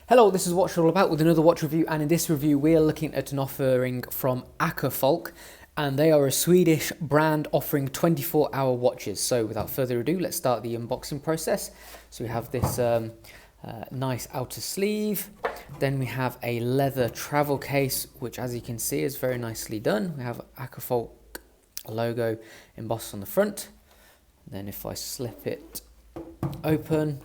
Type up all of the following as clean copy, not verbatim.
Hello, this is Watch All About with another watch review, and in this review we are looking at an offering from Akerfalk, and they are a Swedish brand offering 24-hour watches. So without further ado, let's start the unboxing process. So we have this nice outer sleeve, then we have a leather travel case, which as you can see is very nicely done. We have Akerfalk logo embossed on the front. Then if I slip it open,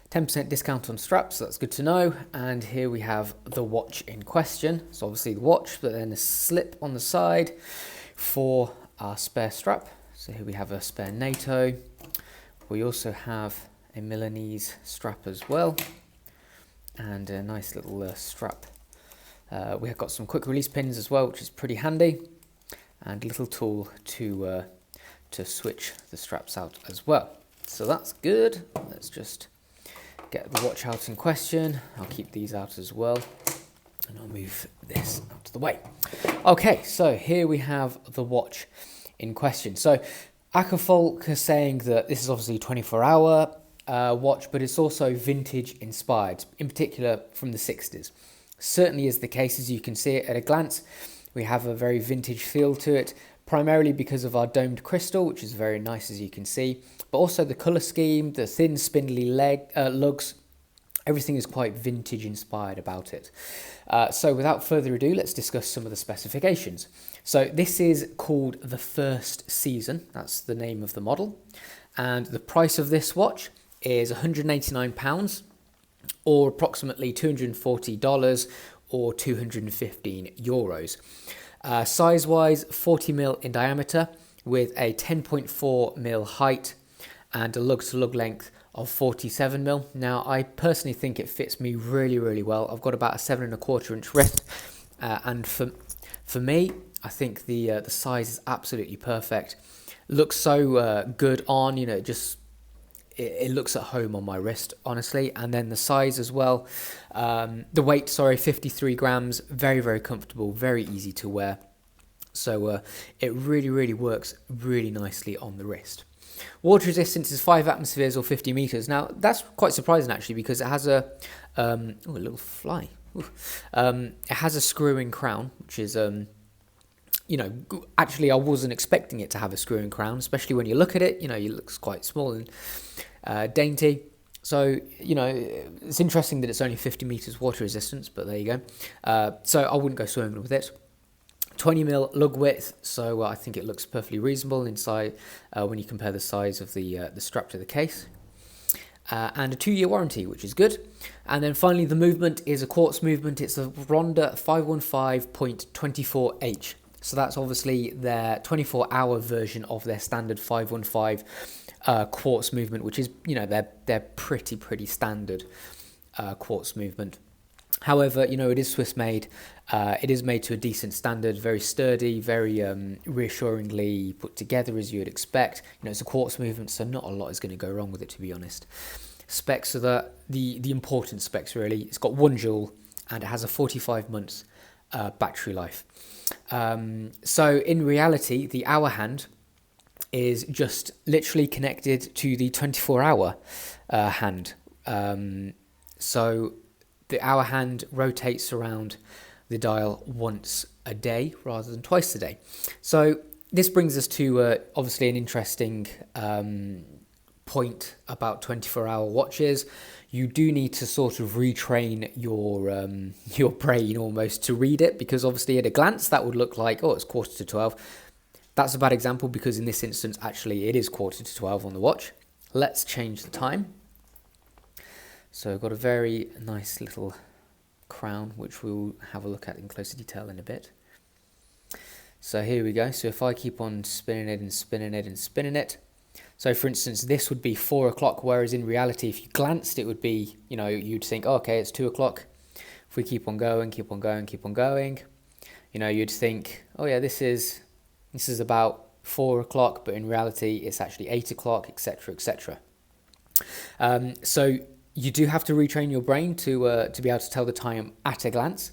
10% discount on straps, so that's good to know. And here we have the watch in question. So obviously the watch, but then a slip on the side for our spare strap. So here we have a spare Nato. We also have a Milanese strap as well, and a nice little strap. We have got some quick release pins as well, which is pretty handy, and a little tool to switch the straps out as well. So that's good. Let's just get the watch out in question. I'll keep these out as well, and I'll move this out of the way. Okay, so here we have the watch in question. So Akerfalk is saying that this is obviously a 24-hour watch, but it's also vintage inspired, in particular from the 60s. Certainly is the case, as you can see it at a glance. We have a very vintage feel to it, primarily because of our domed crystal, which is very nice, as you can see, but also the colour scheme, the thin spindly lugs, everything is quite vintage inspired about it. So without further ado, let's discuss some of the specifications. So this is called the First Season, that's the name of the model, and the price of this watch is £189, or approximately $240 or €215. Size-wise, 40mm in diameter with a 10.4mm height and a lug-to-lug length of 47mm. Now, I personally think it fits me really well. I've got about a 7¼ inch wrist, and for me, I think the size is absolutely perfect. Looks so good on, you know, it looks at home on my wrist, honestly. And then the size as well, the weight, 53 grams, very comfortable, very easy to wear. So it really works really nicely on the wrist. Water resistance is 5 atmospheres or 50 meters. Now that's quite surprising actually, because it has a little fly. It has a screw-in crown, which is you know, actually I wasn't expecting it to have a screw-in crown, especially when you look at it. You know, it looks quite small and dainty. So, you know, it's interesting that it's only 50 meters water resistance, but there you go. So I wouldn't go swimming with it. 20mm lug width, so I think it looks perfectly reasonable inside when you compare the size of the strap to the case. And a 2-year warranty, which is good. And then finally, the movement is a quartz movement. It's a Ronda 515.24H. So that's obviously their 24-hour version of their standard 515 quartz movement, which is, you know, their pretty standard quartz movement. However, you know, it is Swiss made. It is made to a decent standard, very sturdy, very reassuringly put together, as you would expect. You know, it's a quartz movement, so not a lot is going to go wrong with it, to be honest. Specs are the important specs, really. It's got 1 joule and it has a 45 months battery life. So in reality, the hour hand is just literally connected to the 24-hour hand. So the hour hand rotates around the dial once a day rather than twice a day. So this brings us to obviously an interesting point about 24-hour watches. You do need to sort of retrain your brain almost to read it, because obviously at a glance that would look like, oh, it's 11:45. That's a bad example, because in this instance actually it is 11:45 on the watch. Let's change the time. So I've got a very nice little crown, which we'll have a look at in closer detail in a bit. So here we go. So if I keep on spinning it and spinning it and spinning it, so for instance, this would be 4 o'clock, whereas in reality, if you glanced, it would be, you know, you'd think, oh, okay, it's 2 o'clock. If we keep on going, you know, you'd think, oh yeah, this is about 4 o'clock, but in reality, it's actually 8 o'clock, etc. So you do have to retrain your brain to be able to tell the time at a glance.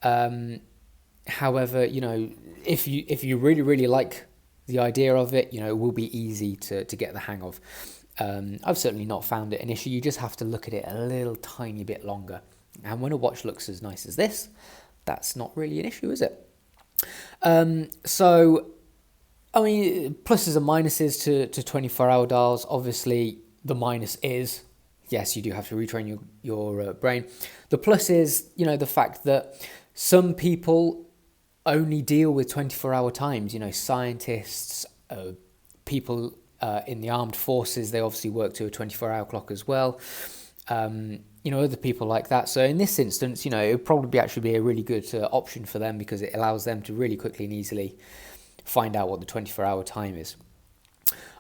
However, you know, if you really like the idea of it, you know, it will be easy to get the hang of. I've certainly not found it an issue. You just have to look at it a little tiny bit longer. And when a watch looks as nice as this, that's not really an issue, is it? So, I mean, pluses and minuses to 24-hour dials. Obviously, the minus is, yes, you do have to retrain your brain. The plus is, the fact that some people only deal with 24-hour times. Scientists, people in the armed forces, they obviously work to a 24-hour clock as well. Other people like that. So in this instance, it would probably actually be a really good option for them, because it allows them to really quickly and easily find out what the 24-hour time is.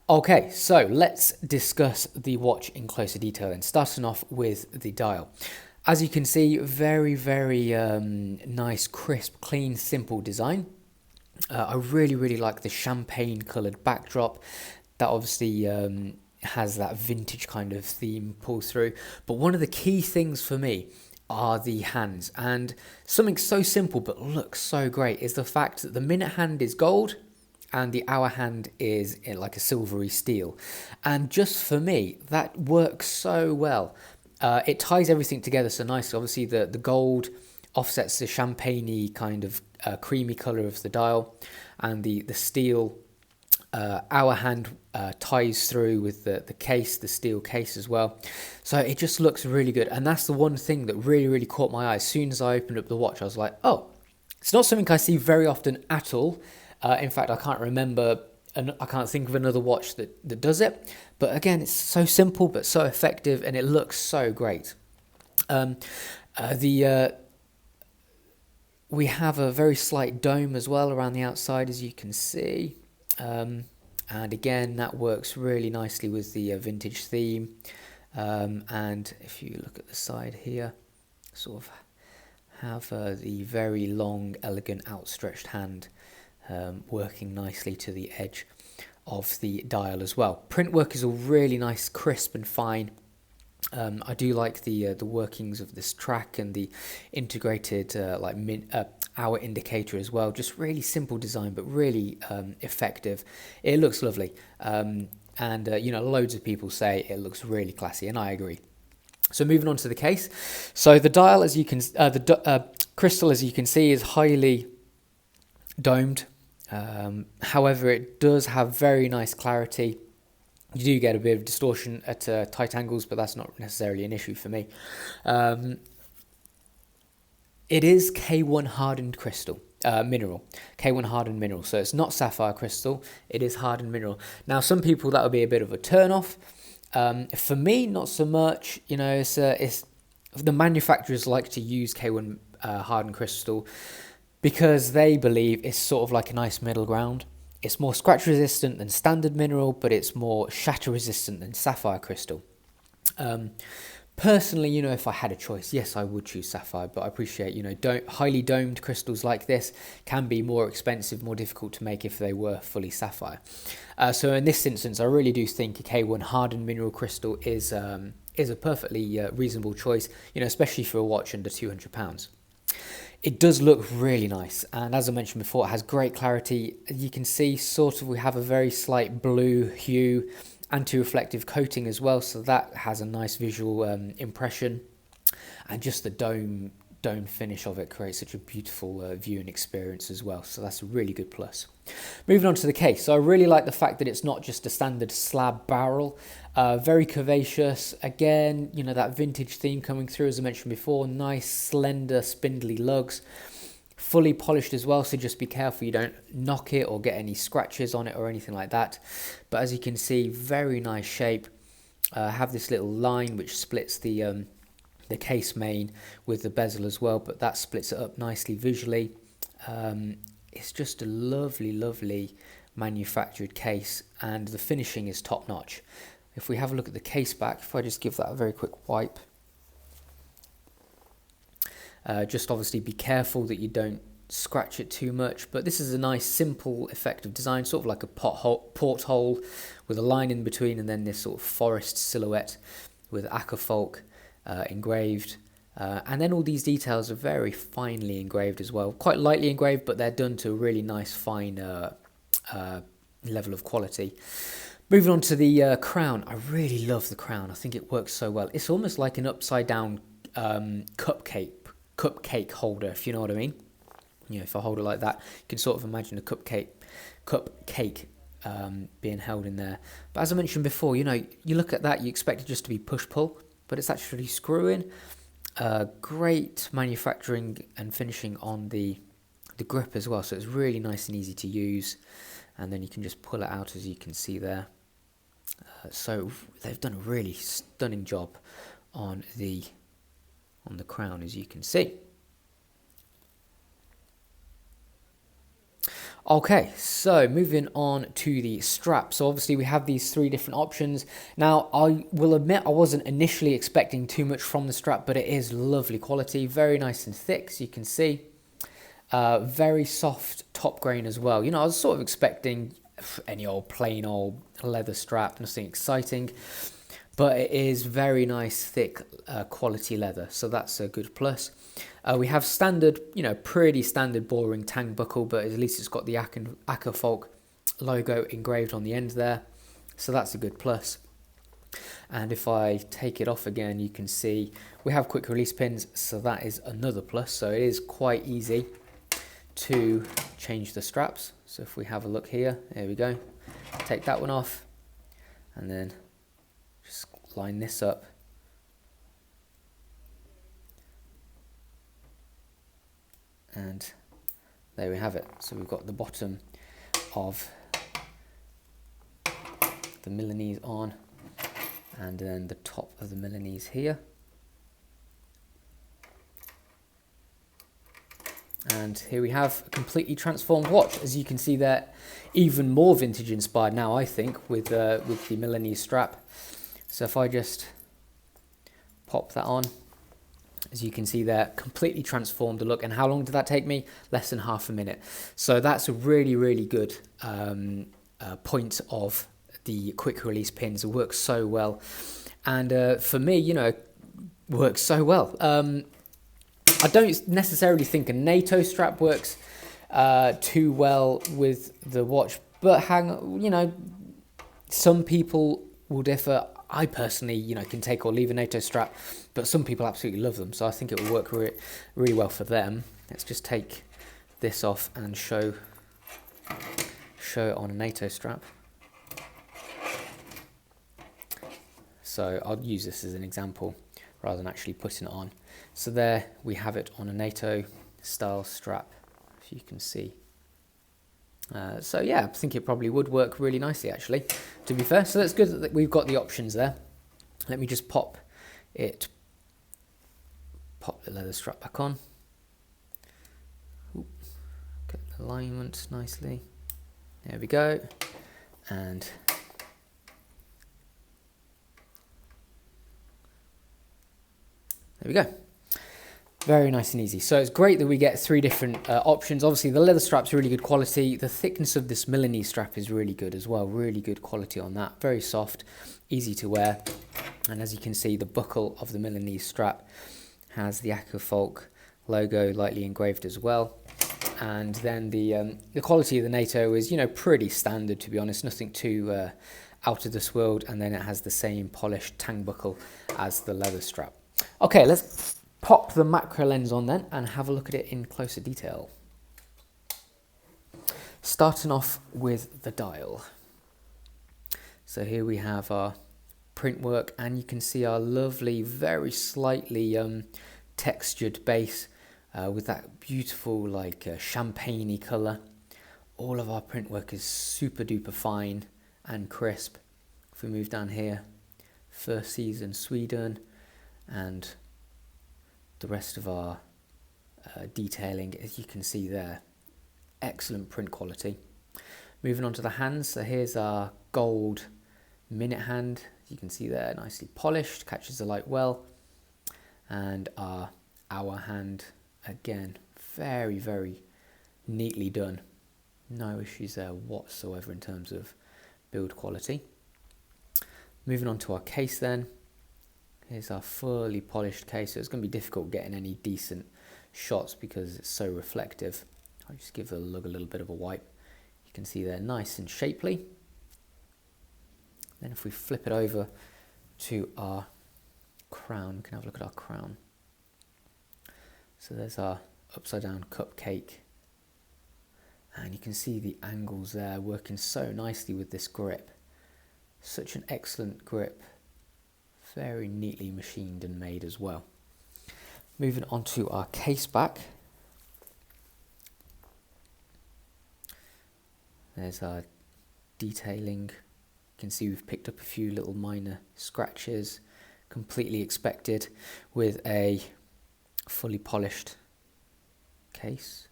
Okay, so let's discuss the watch in closer detail, and starting off with the dial. As you can see, very, very nice, crisp, clean, simple design. I really, really like the champagne coloured backdrop. That obviously has that vintage kind of theme pull through. But one of the key things for me are the hands, and something so simple but looks so great is the fact that the minute hand is gold and the hour hand is in like a silvery steel. And just for me, that works so well. It ties everything together so nicely. Obviously the gold offsets the champagne-y kind of creamy colour of the dial, and the steel hour hand ties through with the case, the steel case as well. So it just looks really good, and that's the one thing that really, really caught my eye. As soon as I opened up the watch, I was like, oh, it's not something I see very often at all. In fact, I can't think of another watch that does it. But again, it's so simple but so effective, and it looks so great. We have a very slight dome as well around the outside, as you can see. And again, that works really nicely with the vintage theme. And if you look at the side here, sort of have the very long, elegant, outstretched hand working nicely to the edge of the dial as well. Print work is all really nice, crisp and fine. I do like the workings of this track and the integrated hour indicator as well. Just really simple design, but really effective. It looks lovely, and loads of people say it looks really classy, and I agree. So moving on to the case. So the dial, as you can, crystal, as you can see, is highly domed. However, it does have very nice clarity. You do get a bit of distortion at tight angles, but that's not necessarily an issue for me. It is K1 hardened crystal, mineral. K1 hardened mineral. So it's not sapphire crystal, it is hardened mineral. Now, some people, that would be a bit of a turn-off. For me, not so much. It's the manufacturers like to use K1 hardened crystal because they believe it's sort of like a nice middle ground. It's more scratch resistant than standard mineral, but it's more shatter resistant than sapphire crystal. Personally, if I had a choice, yes, I would choose sapphire, but I appreciate, highly domed crystals like this can be more expensive, more difficult to make if they were fully sapphire. So in this instance, I really do think a K1 hardened mineral crystal is a perfectly reasonable choice, especially for a watch under £200. It does look really nice, and as I mentioned before, it has great clarity. You can see we have a very slight blue hue, anti-reflective coating as well, so that has a nice visual impression, and just the dome finish of it creates such a beautiful viewing experience as well, so that's a really good plus. Moving on to the case, so I really like the fact that it's not just a standard slab barrel, very curvaceous, again, that vintage theme coming through, as I mentioned before, nice slender spindly lugs, fully polished as well, so just be careful you don't knock it or get any scratches on it or anything like that. But as you can see, very nice shape. Have this little line which splits the case main with the bezel as well, but that splits it up nicely visually. It's just a lovely, lovely manufactured case, and the finishing is top notch. If we have a look at the case back, if I just give that a very quick wipe, just obviously be careful that you don't scratch it too much, but this is a nice, simple, effective design, sort of like a porthole with a line in between, and then this sort of forest silhouette with Akerfalk engraved. And then all these details are very finely engraved as well, quite lightly engraved, but they're done to a really nice, fine level of quality. Moving on to the crown. I really love the crown. I think it works so well. It's almost like an upside down cupcake holder, if you know what I mean. You know, if I hold it like that, you can sort of imagine a cupcake being held in there. But as I mentioned before, you know, you look at that, you expect it just to be push-pull, but it's actually screw-in. Great manufacturing and finishing on the grip as well, so it's really nice and easy to use. And then you can just pull it out, as you can see there. So they've done a really stunning job on the crown, as you can see. Okay, so moving on to the strap. So obviously we have these three different options. Now, I will admit I wasn't initially expecting too much from the strap, but it is lovely quality, very nice and thick, as you can see. Very soft top grain as well. You know, I was sort of expecting any old plain old leather strap, nothing exciting, but it is very nice, thick, quality leather, so that's a good plus. We have standard, you know, pretty standard boring tang buckle, but at least it's got the Akerfalk logo engraved on the end there, so that's a good plus. And if I take it off again, you can see we have quick release pins, so that is another plus. So it is quite easy to change the straps. So if we have a look here, there we go. Take that one off and then just line this up. And there we have it. So we've got the bottom of the Milanese on, and then the top of the Milanese here. And here we have a completely transformed watch. As you can see there, even more vintage inspired now, I think, with the Milanese strap. So if I just pop that on, as you can see there, completely transformed the look. And how long did that take me? Less than half a minute. So that's a really, really good point of the quick release pins. It works so well. And for me, you know, works so well. I don't necessarily think a NATO strap works too well with the watch, but you know, some people will differ. I personally, you know, can take or leave a NATO strap, but some people absolutely love them, so I think it will work really well for them. Let's just take this off and show it on a NATO strap. So I'll use this as an example rather than actually putting it on. So there we have it on a NATO style strap, if you can see. So yeah, I think it probably would work really nicely, actually, to be fair. So that's good that we've got the options there. Let me just pop the leather strap back on. Ooh, get the alignment nicely. There we go. And there we go. Very nice and easy. So it's great that we get three different options. Obviously, the leather strap's really good quality. The thickness of this Milanese strap is really good as well. Really good quality on that. Very soft, easy to wear. And as you can see, the buckle of the Milanese strap has the Akerfalk logo lightly engraved as well. And then the quality of the NATO is, you know, pretty standard, to be honest. Nothing too out of this world. And then it has the same polished tang buckle as the leather strap. Okay, let's pop the macro lens on then and have a look at it in closer detail. Starting off with the dial. So here we have our print work, and you can see our lovely, very slightly textured base with that beautiful like champagne-y colour. All of our print work is super duper fine and crisp. If we move down here, First Season Sweden, and the rest of our detailing, as you can see there, excellent print quality. Moving on to the hands, so here's our gold minute hand, as you can see there, nicely polished, catches the light well. And our hour hand, again, very, very neatly done. No issues there whatsoever in terms of build quality. Moving on to our case then. Here's our fully polished case. So it's going to be difficult getting any decent shots because it's so reflective. I'll just give the lug a little bit of a wipe. You can see they're nice and shapely. Then if we flip it over to our crown, we can have a look at our crown. So there's our upside down cupcake. And you can see the angles there working so nicely with this grip. Such an excellent grip. Very neatly machined and made as well. Moving on to our case back. There's our detailing. You can see we've picked up a few little minor scratches. Completely expected with a fully polished case.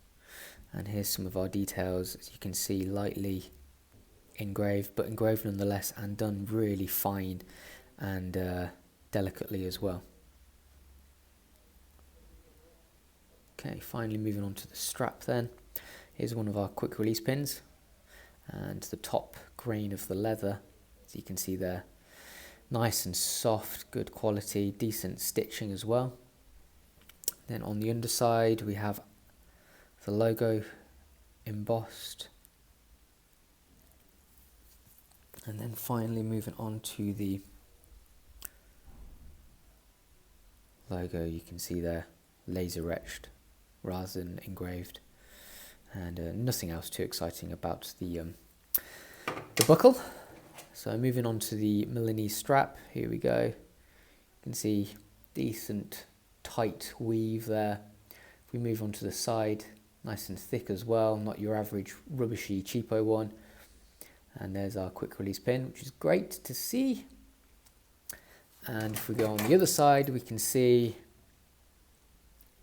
And here's some of our details, as you can see, lightly engraved, but engraved nonetheless, and done really fine and delicately as well. Okay, finally moving on to the strap then. Here's one of our quick release pins, and the top grain of the leather, as you can see there, nice and soft, good quality, decent stitching as well. Then on the underside we have the logo embossed. And then finally moving on to the logo, you can see there, laser etched rather than engraved. And nothing else too exciting about the buckle. So moving on to the Milanese strap, here we go. You can see decent tight weave there. If we move on to the side, nice and thick as well, not your average rubbishy cheapo one. And there's our quick release pin, which is great to see. And if we go on the other side, we can see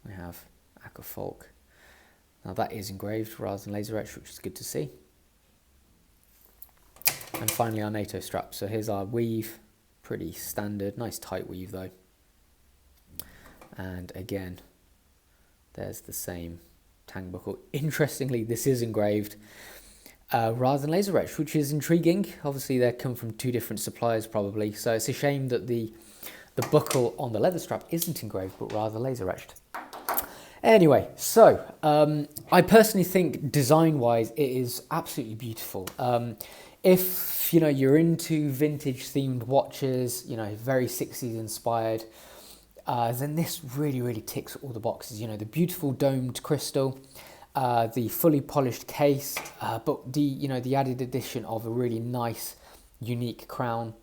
we have Akerfalk. Now that is engraved rather than laser etched, which is good to see. And finally our Nato strap. So here's our weave, pretty standard, nice tight weave though. And again, there's the same tang buckle. Interestingly, this is engraved rather than laser etched, which is intriguing. Obviously they come from two different suppliers probably, so it's a shame that the buckle on the leather strap isn't engraved but rather laser etched. Anyway, so I personally think design wise it is absolutely beautiful. If you're into vintage themed watches, very 60s inspired, then this really ticks all the boxes. The beautiful domed crystal, the fully polished case, but the added addition of a really nice, unique crown.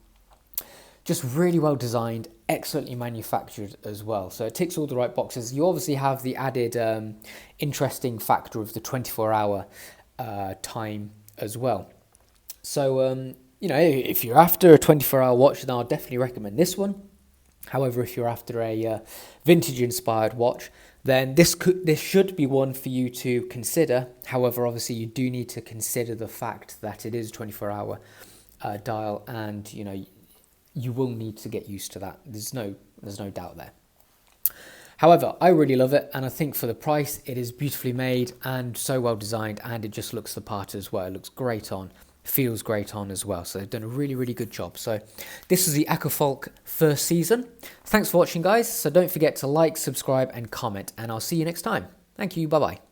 Just really well designed, excellently manufactured as well. So it ticks all the right boxes. You obviously have the added interesting factor of the 24-hour time as well. So, if you're after a 24-hour watch, then I'll definitely recommend this one. However, if you're after a vintage-inspired watch, then this should be one for you to consider. However, obviously, you do need to consider the fact that it is a 24-hour dial, and you will need to get used to that. There's no doubt there. However, I really love it, and I think for the price, it is beautifully made and so well designed, and it just looks the part as well. It looks great on, feels great on as well. So they've done a really good job. So this is the Akerfalk First Season. Thanks for watching, guys. So don't forget to like, subscribe, and comment, and I'll see you next time. Thank you. Bye-bye.